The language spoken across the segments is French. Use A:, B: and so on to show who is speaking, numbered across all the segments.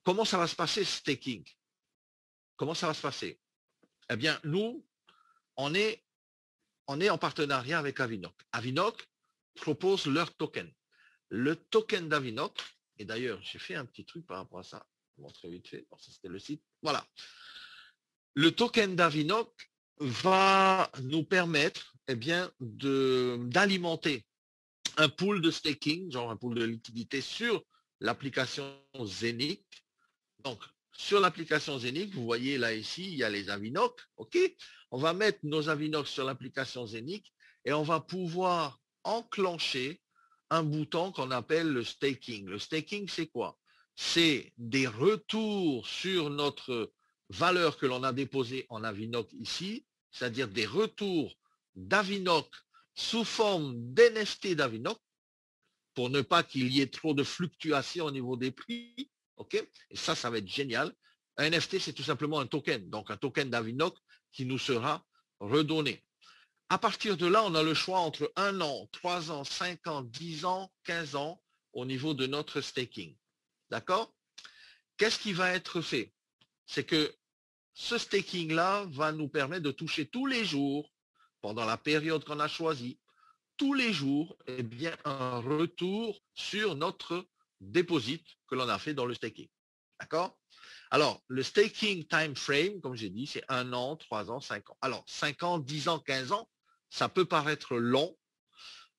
A: comment ça va se passer, staking? Comment ça va se passer? Eh bien, nous, on est en partenariat avec Avinoc. Avinoc propose leur token. Le token d'Avinoc, et d'ailleurs, j'ai fait un petit truc par rapport à ça, je vais vous montrer vite fait. Ça, c'était le site. Voilà. Le token d'Avinoc va nous permettre d'alimenter un pool de staking, genre un pool de liquidité sur l'application Zenic. Donc, sur l'application Zenic, vous voyez là ici, il y a les Avinoc. OK? On va mettre nos Avinoc sur l'application Zenic et on va pouvoir enclencher un bouton qu'on appelle le staking. Le staking, c'est quoi? C'est des retours sur notre valeur que l'on a déposée en Avinoc ici, c'est-à-dire des retours d'Avinoc sous forme d'NFT d'Avinoc, pour ne pas qu'il y ait trop de fluctuations au niveau des prix. OK? Et ça va être génial. Un NFT, c'est tout simplement un token, donc un token d'Avinoc qui nous sera redonné. À partir de là, on a le choix entre 1 an, 3 ans, 5 ans, 10 ans, 15 ans au niveau de notre staking. D'accord? Qu'est-ce qui va être fait? C'est que ce staking-là va nous permettre de toucher tous les jours, pendant la période qu'on a choisie, tous les jours, eh bien, un retour sur notre déposit que l'on a fait dans le staking. D'accord? Alors, le staking time frame, comme j'ai dit, c'est 1 an, 3 ans, 5 ans. Alors, 5 ans, 10 ans, 15 ans, ça peut paraître long.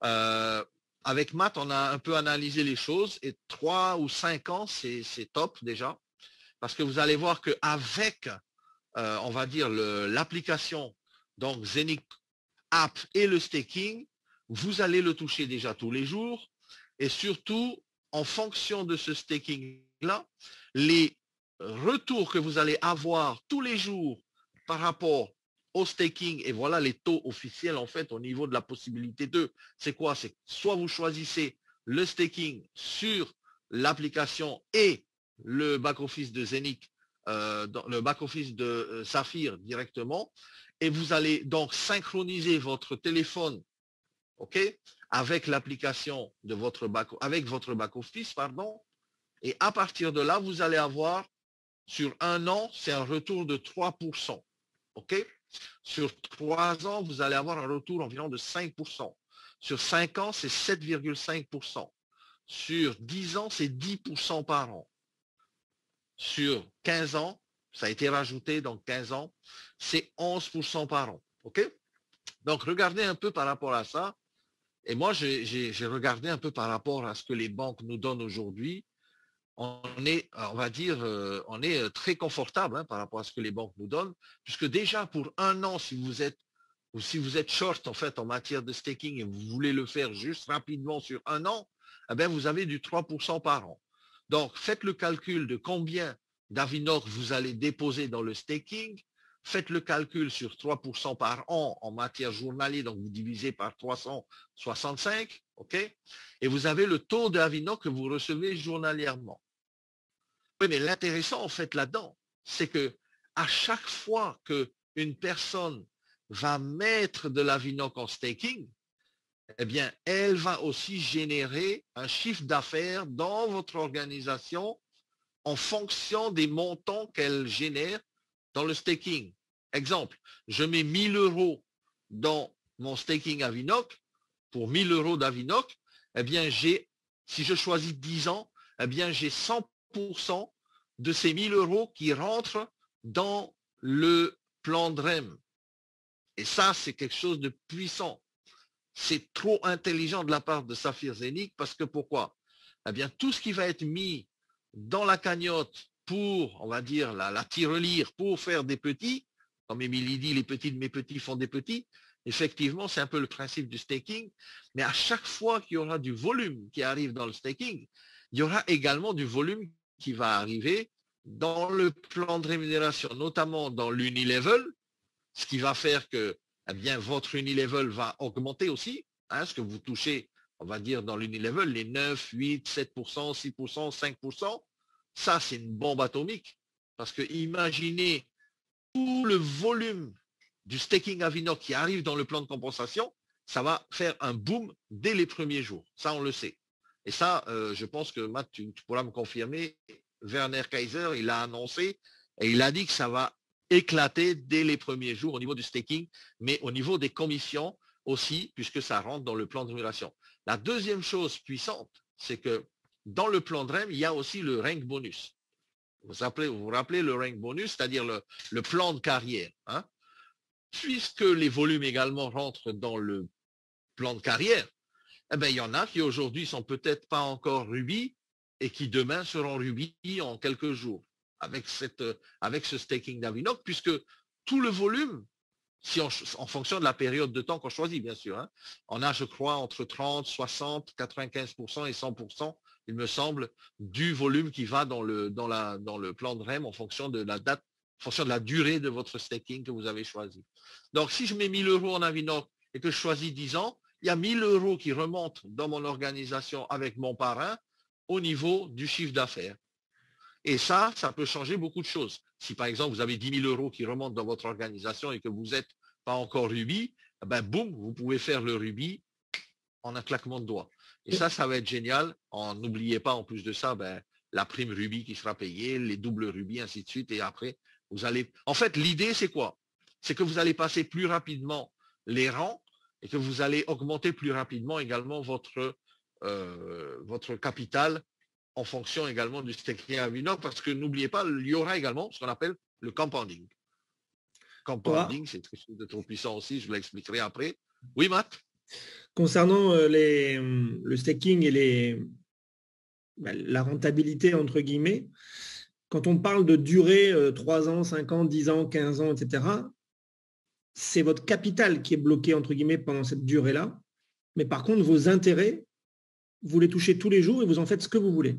A: Avec Matt, on a un peu analysé les choses et 3 ou 5 ans, c'est top déjà. Parce que vous allez voir qu'avec, on va dire, l'application, donc Zenic App et le staking, vous allez le toucher déjà tous les jours. Et surtout, en fonction de ce staking-là, les retours que vous allez avoir tous les jours par rapport au staking, et voilà les taux officiels en fait au niveau de la possibilité de, c'est quoi? C'est soit vous choisissez le staking sur l'application et le back-office de Zenic, le back-office de Saphir directement, et vous allez donc synchroniser votre téléphone, OK, avec l'application de votre back-office, pardon, et à partir de là, vous allez avoir sur 1 an, c'est un retour de 3%. OK? Sur 3 ans, vous allez avoir un retour environ de 5%. Sur 5 ans, c'est 7,5%. Sur 10 ans, c'est 10% par an. Sur 15 ans, ça a été rajouté, donc 15 ans, c'est 11% par an. OK? Donc, regardez un peu par rapport à ça. Et moi, j'ai regardé un peu par rapport à ce que les banques nous donnent aujourd'hui. On est, on va dire, on est très confortable par rapport à ce que les banques nous donnent, puisque déjà pour 1 an, si vous êtes short en fait en matière de staking et vous voulez le faire juste rapidement sur 1 an, eh bien, vous avez du 3% par an. Donc, faites le calcul de combien d'Avinoc vous allez déposer dans le staking. Faites le calcul sur 3% par an en matière journalier, donc vous divisez par 365, OK? Et vous avez le taux d'Avinoc que vous recevez journalièrement. Oui, mais l'intéressant en fait là-dedans, c'est que à chaque fois qu'une personne va mettre de l'Avinoc en staking, eh bien, elle va aussi générer un chiffre d'affaires dans votre organisation en fonction des montants qu'elle génère dans le staking. Exemple, je mets 1000 euros dans mon staking Avinoc, pour 1000 euros d'Avinoc, eh bien, si je choisis 10 ans, eh bien, j'ai 100% de ces 1000 euros qui rentrent dans le plan de REM. Et ça, c'est quelque chose de puissant. C'est trop intelligent de la part de Saphir Zenic parce que pourquoi? Eh bien, tout ce qui va être mis dans la cagnotte pour, on va dire, la tirelire pour faire des petits, comme Émilie dit, les petits de mes petits font des petits, effectivement, c'est un peu le principe du staking, mais à chaque fois qu'il y aura du volume qui arrive dans le staking, il y aura également du volume qui va arriver dans le plan de rémunération, notamment dans l'Unilevel, ce qui va faire que eh bien, votre Unilevel va augmenter aussi, ce que vous touchez, on va dire, dans l'Unilevel, les 9, 8, 7%, 6%, 5%, ça, c'est une bombe atomique. Parce que imaginez tout le volume du staking Avinoc qui arrive dans le plan de compensation, ça va faire un boom dès les premiers jours. Ça, on le sait. Et ça, je pense que Matt, tu pourras me confirmer, Werner Kaiser, il a annoncé et il a dit que ça va éclater dès les premiers jours au niveau du staking, mais au niveau des commissions aussi, puisque ça rentre dans le plan de rémunération. La deuxième chose puissante, c'est que dans le plan de REM, il y a aussi le rank bonus. Vous rappelez le rank bonus, c'est-à-dire le plan de carrière. Hein? Puisque les volumes également rentrent dans le plan de carrière, eh bien, il y en a qui aujourd'hui ne sont peut-être pas encore Ruby et qui demain seront Ruby en quelques jours avec ce staking d'Avinoc, puisque tout le volume, si en fonction de la période de temps qu'on choisit, bien sûr, hein, on a, je crois, entre 30, 60, 95% et 100%, il me semble, du volume qui va dans le plan de REM en fonction de la date, en fonction de la durée de votre staking que vous avez choisi. Donc, si je mets 1000 euros en Avinoc et que je choisis 10 ans, il y a 1000 euros qui remontent dans mon organisation avec mon parrain au niveau du chiffre d'affaires. Et ça peut changer beaucoup de choses. Si par exemple, vous avez 10 000 euros qui remontent dans votre organisation et que vous n'êtes pas encore Ruby, ben boum, vous pouvez faire le Ruby en un claquement de doigts. Et ça va être génial. N'oubliez pas, en plus de ça, ben, la prime Ruby qui sera payée, les doubles Ruby, ainsi de suite. Et après, vous allez... En fait, l'idée, c'est quoi? C'est que vous allez passer plus rapidement les rangs et que vous allez augmenter plus rapidement également votre capital en fonction également du staking Avinoc, parce que n'oubliez pas, il y aura également ce qu'on appelle le compounding. Compounding, c'est quelque chose de trop puissant aussi, je vous l'expliquerai après. Oui, Matt?
B: Concernant le staking et la rentabilité, entre guillemets, quand on parle de durée 3 ans, 5 ans, 10 ans, 15 ans, etc., c'est votre capital qui est bloqué, entre guillemets, pendant cette durée-là. Mais par contre, vos intérêts, vous les touchez tous les jours et vous en faites ce que vous voulez.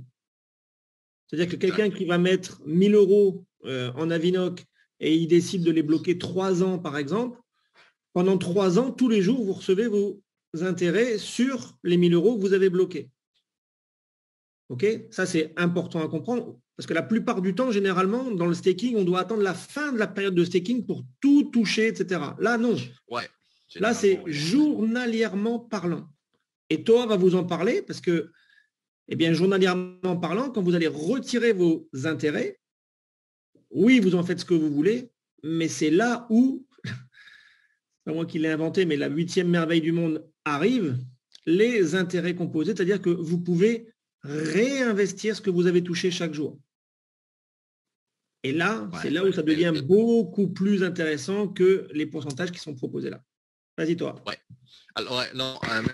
B: C'est-à-dire que quelqu'un qui va mettre 1000 euros en Avinoc et il décide de les bloquer 3 ans, par exemple, pendant 3 ans, tous les jours, vous recevez vos intérêts sur les 1000 euros que vous avez bloqués. OK? Ça, c'est important à comprendre parce que la plupart du temps, généralement, dans le staking, on doit attendre la fin de la période de staking pour tout toucher, etc. Là, non.
A: Ouais,
B: là, c'est journalièrement parlant. Et Toa va vous en parler parce que, eh bien, journalièrement parlant, quand vous allez retirer vos intérêts, oui, vous en faites ce que vous voulez, mais c'est là où, c'est pas moi qui l'ai inventé, mais la 8e merveille du monde arrive, les intérêts composés, c'est-à-dire que vous pouvez réinvestir ce que vous avez touché chaque jour. Et là, c'est là où ça devient beaucoup plus intéressant que les pourcentages qui sont proposés là. Vas-y, toi.
A: Ouais. Alors,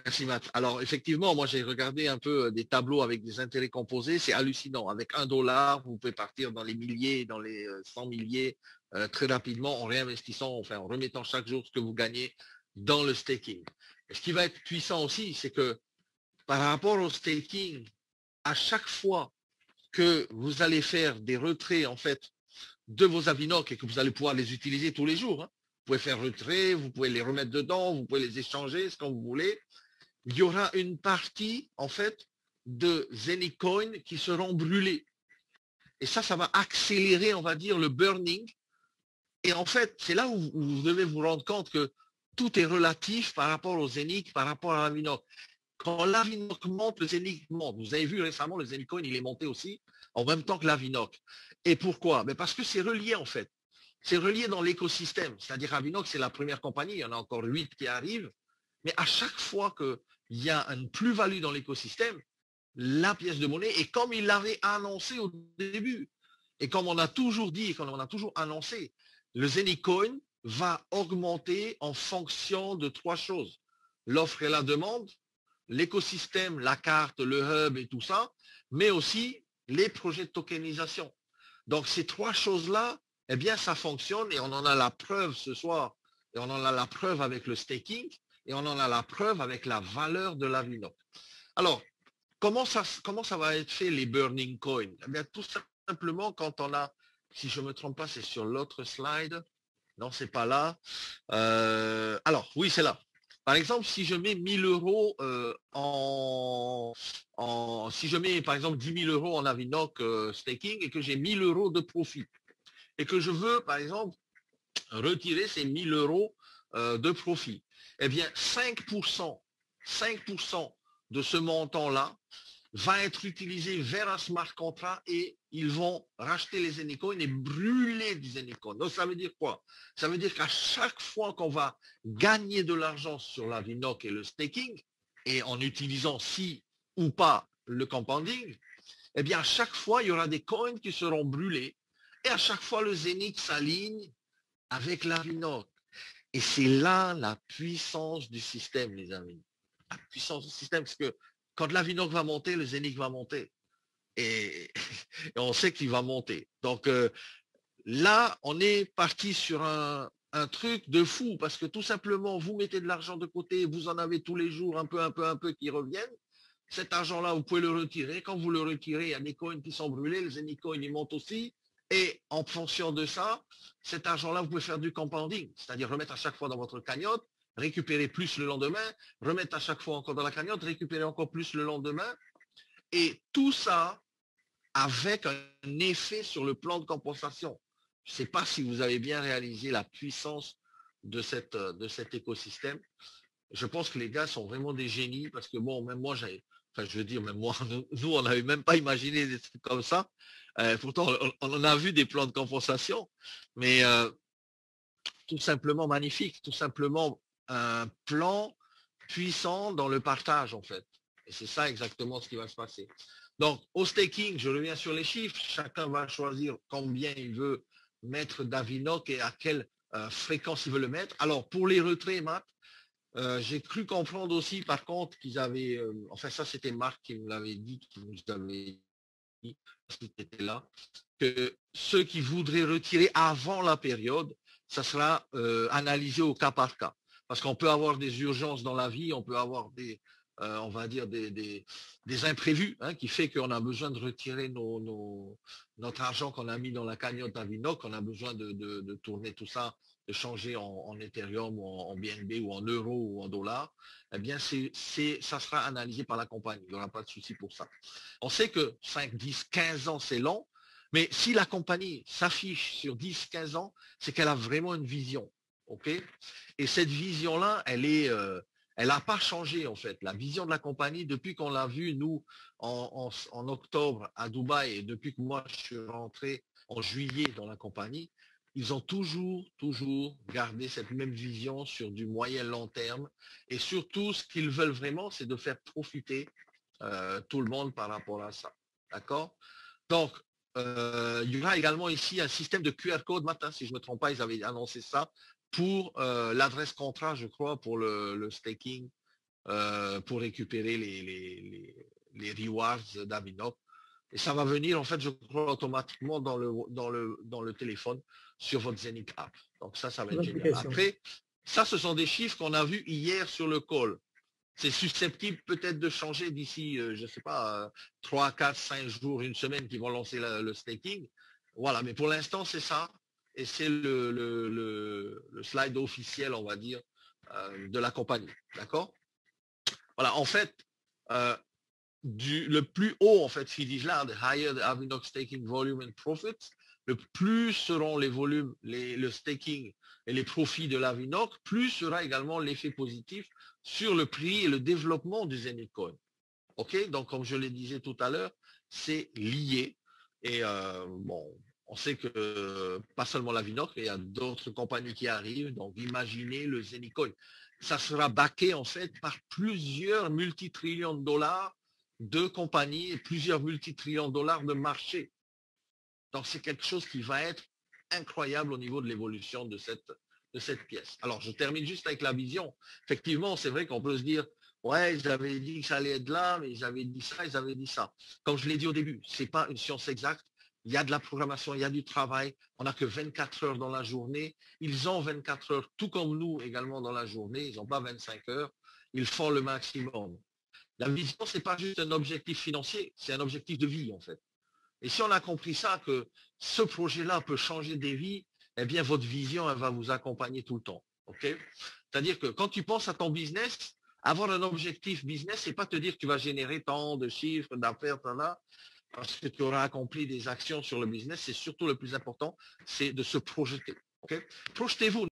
A: merci Matt. Alors, effectivement, moi, j'ai regardé un peu des tableaux avec des intérêts composés. C'est hallucinant. Avec $1, vous pouvez partir dans les milliers, dans les 100 milliers très rapidement en réinvestissant, enfin, en remettant chaque jour ce que vous gagnez dans le staking. Et ce qui va être puissant aussi, c'est que par rapport au staking, à chaque fois que vous allez faire des retraits, en fait, de vos Avinoc et que vous allez pouvoir les utiliser tous les jours, hein, vous pouvez faire retrait, vous pouvez les remettre dedans, vous pouvez les échanger, ce que vous voulez. Il y aura une partie, en fait, de Zenicoin qui seront brûlés. Et ça va accélérer, on va dire, le burning. Et en fait, c'est là où vous devez vous rendre compte que tout est relatif par rapport au Zenic, par rapport à l'Avinoc. Quand l'Avinoc monte, le Zenic monte. Vous avez vu récemment, le Zenicoin, il est monté aussi en même temps que l'Avinoc. Et pourquoi? Mais parce que c'est relié, en fait. C'est relié dans l'écosystème. C'est-à-dire Avinoc, c'est la première compagnie. Il y en a encore 8 qui arrivent. Mais à chaque fois qu'il y a une plus-value dans l'écosystème, la pièce de monnaie, et comme il l'avait annoncé au début, et comme on a toujours dit, et comme on a toujours annoncé, le Zenicoin va augmenter en fonction de 3 choses. L'offre et la demande, l'écosystème, la carte, le hub et tout ça, mais aussi les projets de tokenisation. Donc ces 3 choses-là, eh bien ça fonctionne et on en a la preuve ce soir, et on en a la preuve avec le staking, et on en a la preuve avec la valeur de l'Avinoc. Alors, comment ça va être fait les burning coins? Eh bien, tout simplement quand on a, si je ne me trompe pas, c'est sur l'autre slide. Non, c'est pas là. Alors, oui, c'est là. Par exemple, si je mets 1000 euros si je mets par exemple 10 000 euros en Avinoc staking et que j'ai 1000 euros de profit et que je veux par exemple retirer ces 1000 euros de profit, eh bien 5% de ce montant-là va être utilisé vers un smart contract et ils vont racheter les Zenicoins et brûler des Zenicoins. Donc ça veut dire quoi? Ça veut dire qu'à chaque fois qu'on va gagner de l'argent sur la Vinoc et le staking, et en utilisant si ou pas le compounding, eh bien à chaque fois, il y aura des coins qui seront brûlés, et à chaque fois, le Zénith s'aligne avec la Vinoc. Et c'est là la puissance du système, les amis. La puissance du système, parce que quand la Vinoc va monter, le Zénith va monter. Et, et on sait qu'il va monter. Donc là, on est parti sur un truc de fou, parce que tout simplement, vous mettez de l'argent de côté, vous en avez tous les jours un peu qui reviennent. Cet argent-là, vous pouvez le retirer. Quand vous le retirez, il y a des coins qui sont brûlés, les Zenicoins, ils montent aussi. Et en fonction de ça, cet argent-là, vous pouvez faire du compounding, c'est-à-dire remettre à chaque fois dans votre cagnotte, récupérer plus le lendemain, remettre à chaque fois encore dans la cagnotte, récupérer encore plus le lendemain. Et tout ça avec un effet sur le plan de compensation. Je ne sais pas si vous avez bien réalisé la puissance de cet écosystème. Je pense que les gars sont vraiment des génies parce que bon, même moi, je veux dire, même moi, nous on n'avait même pas imaginé des trucs comme ça. Pourtant, on en a vu des plans de compensation, mais tout simplement magnifique, tout simplement un plan puissant dans le partage en fait. Et c'est ça exactement ce qui va se passer. Donc, au staking, je reviens sur les chiffres. Chacun va choisir combien il veut mettre d'Avinoc et à quelle fréquence il veut le mettre. Alors, pour les retraits, Matt, j'ai cru comprendre aussi, par contre, qu'ils avaient, enfin ça c'était Marc qui me l'avait dit, qui nous avait dit, parce qu'il était là, que ceux qui voudraient retirer avant la période, ça sera analysé au cas par cas. Parce qu'on peut avoir des urgences dans la vie, on peut avoir on va dire des imprévus, hein, qui fait qu'on a besoin de retirer notre argent qu'on a mis dans la cagnotte à Vinoc, on a besoin de tourner tout ça, de changer en Ethereum ou en BNB ou en euros ou en dollars. Eh bien, ça sera analysé par la compagnie. Il n'y aura pas de souci pour ça. On sait que 5, 10, 15 ans, c'est long, mais si la compagnie s'affiche sur 10, 15 ans, c'est qu'elle a vraiment une vision. OK? Et cette vision-là, elle n'a pas changé en fait. La vision de la compagnie, depuis qu'on l'a vue, nous, en octobre à Dubaï, et depuis que moi je suis rentré en juillet dans la compagnie, ils ont toujours gardé cette même vision sur du moyen long terme. Et surtout, ce qu'ils veulent vraiment, c'est de faire profiter tout le monde par rapport à ça. D'accord? Donc, il y aura également ici un système de QR code. Matin, si je ne me trompe pas, ils avaient annoncé ça pour l'adresse contrat, je crois, pour le staking, pour récupérer les rewards d'Avinoc. Et ça va venir, en fait, je crois, automatiquement dans le téléphone sur votre Zenith App. Donc ça va être génial. Après, ça, ce sont des chiffres qu'on a vus hier sur le call. C'est susceptible peut-être de changer d'ici, je ne sais pas, 3, 4, 5 jours, une semaine qui vont lancer le staking. Voilà, mais pour l'instant, c'est ça. Et c'est le slide officiel, on va dire, de la compagnie. D'accord? Voilà, en fait, le plus haut, en fait, ce qu'ils disent là, the higher the Avinoc staking volume and profits, le plus seront les volumes, le staking et les profits de l'Avinoc, plus sera également l'effet positif sur le prix et le développement du Zenitcoin. OK? Donc, comme je le disais tout à l'heure, c'est lié. Et bon, on sait que pas seulement l'Avinoc, il y a d'autres compagnies qui arrivent. Donc, imaginez le Zenitcoin. Ça sera backé, en fait, par plusieurs multitrillions de dollars de compagnies et plusieurs multitrillions de dollars de marché. Donc, c'est quelque chose qui va être incroyable au niveau de l'évolution de cette pièce. Alors, je termine juste avec la vision. Effectivement, c'est vrai qu'on peut se dire, ouais, ils avaient dit que ça allait être là, mais ils avaient dit ça, ils avaient dit ça. Comme je l'ai dit au début, ce n'est pas une science exacte. Il y a de la programmation, il y a du travail. On n'a que 24 heures dans la journée. Ils ont 24 heures, tout comme nous également dans la journée. Ils n'ont pas 25 heures. Ils font le maximum. La vision, ce n'est pas juste un objectif financier, c'est un objectif de vie, en fait. Et si on a compris ça, que ce projet-là peut changer des vies, eh bien, votre vision, elle va vous accompagner tout le temps. OK? C'est-à-dire que quand tu penses à ton business, avoir un objectif business, c'est pas te dire que tu vas générer tant de chiffres, d'affaires, parce que tu auras accompli des actions sur le business. C'est surtout le plus important, c'est de se projeter. OK? Projetez-vous.